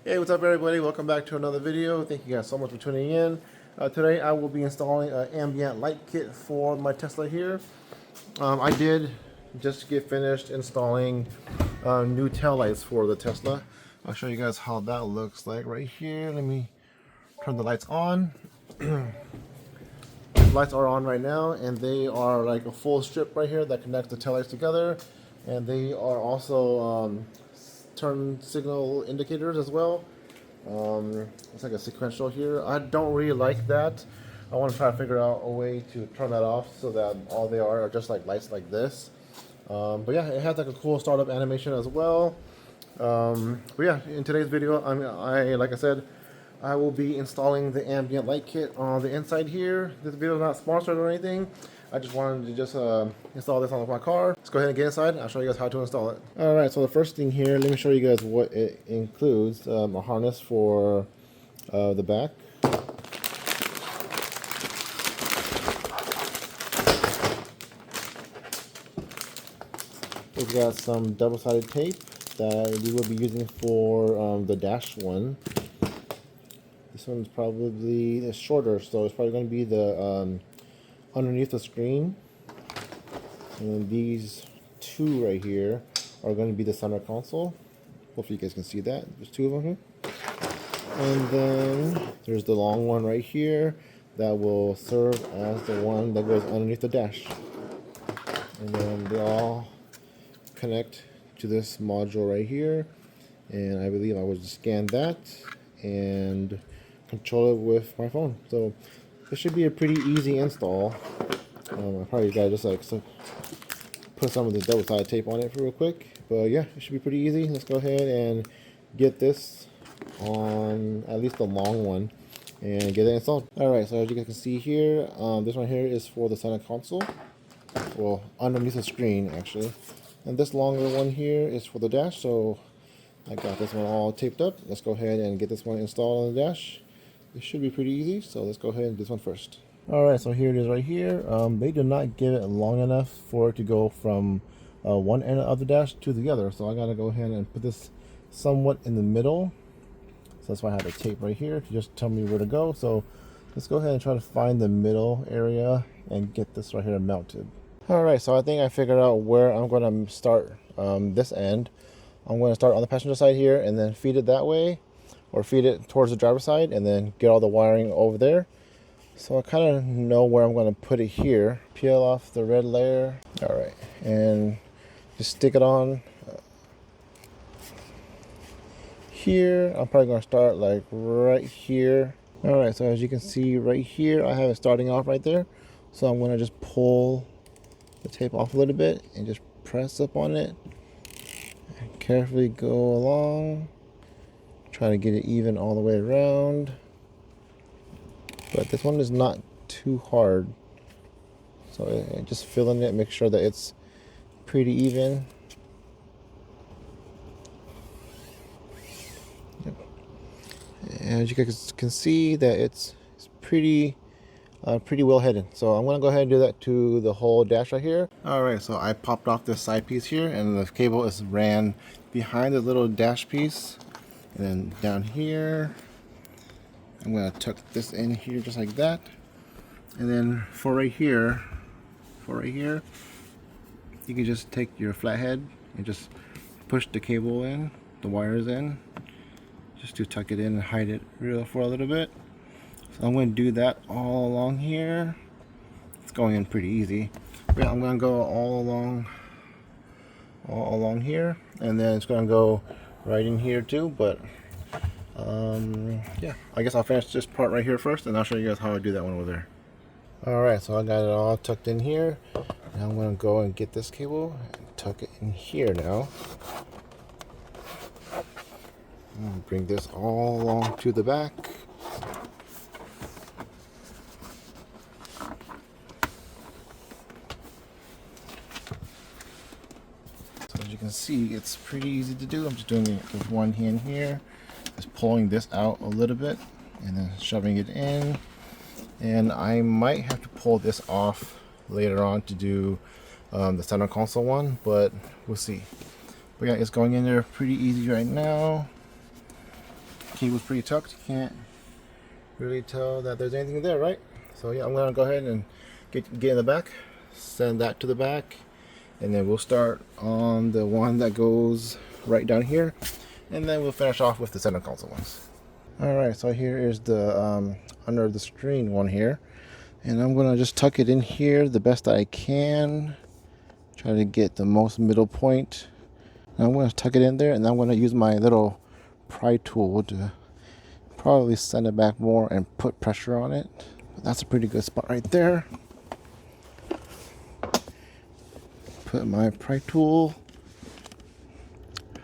Hey, what's up everybody? Welcome back to another video. Thank you guys so much for tuning in. Today I will be installing an ambient light kit for my Tesla here. I did just get finished installing new tail lights for the Tesla. I'll show you guys how that looks like right here. Let me turn the lights on. The lights are on right now, and they are like a full strip right here that connects the tail lights together, and they are also turn signal indicators as well. It's like a sequential here. I don't really like that. I want to try to figure out a way to turn that off so that all they are just like lights like this. But yeah, it has like a cool startup animation as well. But yeah, in today's video, like I said, I will be installing the ambient light kit on the inside here. This video is not sponsored or anything. I just wanted to just install this on my car. Let's go ahead and get inside. I'll show you guys how to install it. Alright, so the first thing here, let me show you guys what it includes. A harness for the back. We've got some double-sided tape that we will be using for the dash one. This one's probably shorter, so it's probably going to be the underneath the screen. And then these two right here are going to be the center console. Hopefully you guys can see that. There's two of them here. And then there's the long one right here that will serve as the one that goes underneath the dash. And then they all connect to this module right here. And I believe I will just scan that and control it with my phone. So this should be a pretty easy install. I probably gotta just like put some of this double-sided tape on it for real quick. But yeah, it should be pretty easy. Let's go ahead and get this on at least the long one and get it installed. Alright, so as you guys can see here, this one here is for the center console. Well, underneath the screen actually. And this longer one here is for the dash, so I got this one all taped up. Let's go ahead and get this one installed on the dash. It should be pretty easy, so let's go ahead and do this one first. Alright, so here it is right here. They did not give it long enough for it to go from one end of the dash to the other, so I gotta go ahead and put this somewhat in the middle. So that's why I have the tape right here to just tell me where to go. So let's go ahead and try to find the middle area and get this right here mounted. Alright, so I think I figured out where I'm going to start this end. I'm going to start on the passenger side here and then feed it that way, or feed it towards the driver's side and then get all the wiring over there. So I kind of know where I'm going to put it here. Peel off the red layer. Alright, and just stick it on here. I'm probably going to start like right here. Alright, so as you can see right here, I have it starting off right there. So I'm going to just pull the tape off a little bit and just press up on it and carefully go along. Try to get it even all the way around. But this one is not too hard. So just filling it, make sure that it's pretty even. Yep. And as you guys can see that it's pretty well hidden. So I'm gonna go ahead and do that to the whole dash right here. Alright, so I popped off this side piece here and the cable is ran behind the little dash piece. And then down here, I'm gonna tuck this in here just like that. And then for right here, you can just take your flathead and just push the cable in, the wires in, just to tuck it in and hide it for a little bit. So I'm going to do that all along here. It's going in pretty easy. But yeah, I'm going to go all along here, and then it's going to go right in here too. But yeah, I guess I'll finish this part right here first, and I'll show you guys how I do that one over there. Alright, so I got it all tucked in here. Now I'm going to go and get this cable and tuck it in here now. I'm going to bring this all along to the back. So as you can see, it's pretty easy to do. I'm just doing it with one hand here. Just pulling this out a little bit and then shoving it in. And I might have to pull this off later on to do the center console one, but we'll see. But yeah, it's going in there pretty easy right now. cable's pretty tucked. You can't really tell that there's anything there, right? So yeah, I'm gonna go ahead and get in the back, send that to the back, and then we'll start on the one that goes right down here, and then we'll finish off with the center console ones. Alright, so here is the under the screen one here, and I'm gonna just tuck it in here the best I can, try to get the most middle point. And I'm gonna tuck it in there, and I'm gonna use my little pry tool to probably send it back more and put pressure on it. But that's a pretty good spot right there. Put my pry tool,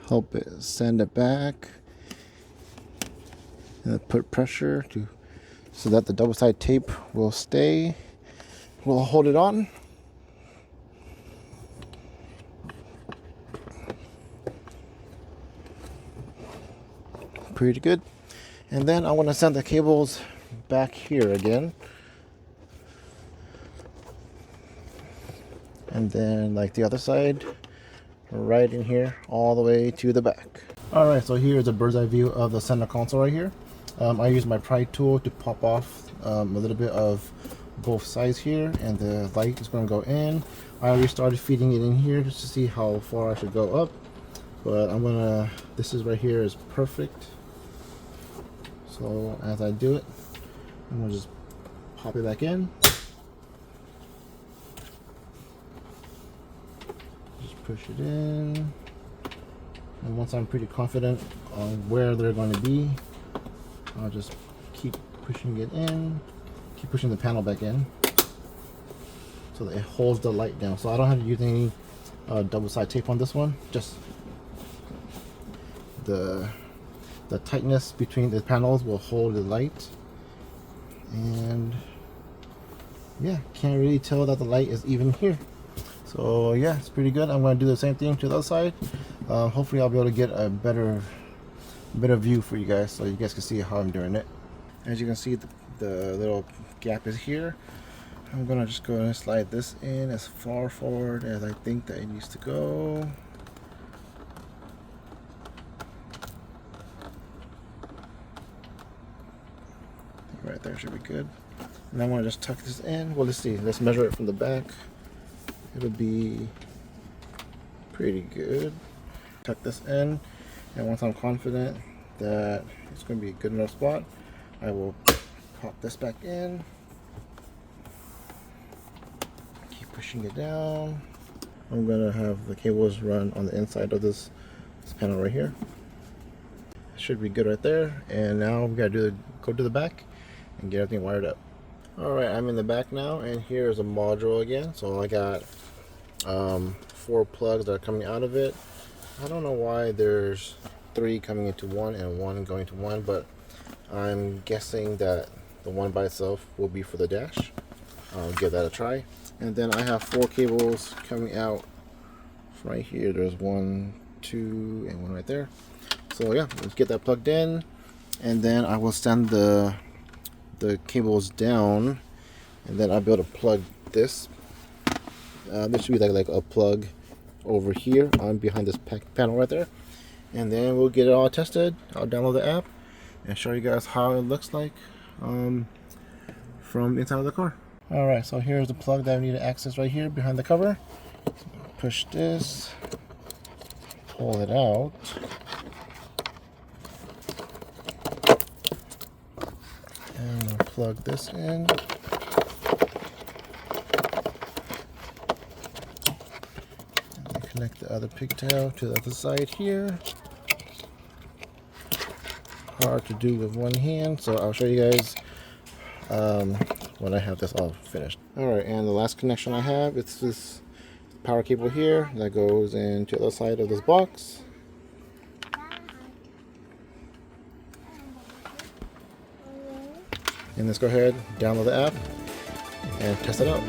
help it send it back, and put pressure to so that the double-sided tape will stay. We'll hold it on. Pretty good. And then I want to send the cables back here again. And then like the other side, right in here, all the way to the back. Alright, so here's a bird's eye view of the center console right here. I use my pry tool to pop off a little bit of both sides here, and the light is going to go in. I already started feeding it in here just to see how far I should go up. But I'm gonna, this is right here is perfect. So as I do it, I'm gonna just pop it back in. Just push it in. And once I'm pretty confident on where they're going to be, I'll just keep pushing it in, keep pushing the panel back in so that it holds the light down. So I don't have to use any double-sided tape on this one, just the tightness between the panels will hold the light. And yeah, can't really tell that the light is even here. So yeah, it's pretty good. I'm going to do the same thing to the other side. Hopefully I'll be able to get a better view for you guys, so you guys can see how I'm doing it. As you can see, the little gap is here. I'm gonna just go and slide this in as far forward as I think that it needs to go. Right there should be good. And I want to just tuck this in. Well, let's see. Let's measure it from the back. It'll be pretty good. Tuck this in, and once I'm confident that it's going to be a good enough spot, I will pop this back in. Keep pushing it down. I'm going to have the cables run on the inside of this panel right here. Should be good right there. And now we got to go to the back and get everything wired up. Alright, I'm in the back now, and here's a module again. So I got 4 plugs that are coming out of it. I don't know why there's 3 coming into one and 1 going to one, but I'm guessing that the one by itself will be for the dash. I'll give that a try. And then I have 4 cables coming out right here. There's 1, 2, and 1 right there. So yeah, let's get that plugged in, and then I will send the cables down, and then I'll be able to plug this. This should be like a plug over here on behind this panel right there, and then we'll get it all tested. I'll download the app and show you guys how it looks like from inside of the car. Alright, so here's the plug that we need to access right here behind the cover. Push this, pull it out. And we'll plug this in. And then connect the other pigtail to the other side here. Hard to do with one hand, so I'll show you guys when I have this all finished. Alright, and the last connection I have, it's this power cable here that goes into the other side of this box. And let's go ahead, download the app, and test it out.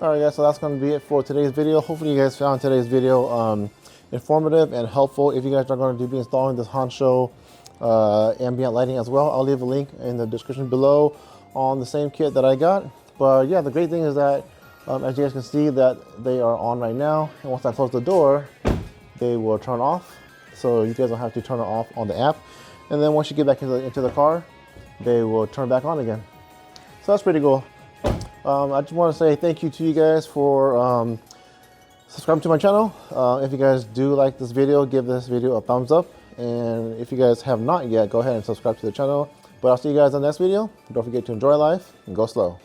Alright guys, so that's going to be it for today's video. Hopefully you guys found today's video informative and helpful. If you guys are going to be installing this Hansshow ambient lighting as well, I'll leave a link in the description below on the same kit that I got. But yeah, the great thing is that as you guys can see that they are on right now, and once I close the door, they will turn off. So you guys don't have to turn it off on the app. And then once you get back into the car, they will turn back on again. So that's pretty cool. I just want to say thank you to you guys for subscribing to my channel. If you guys do like this video, give this video a thumbs up. And if you guys have not yet, go ahead and subscribe to the channel. But I'll see you guys in the next video. Don't forget to enjoy life and go slow.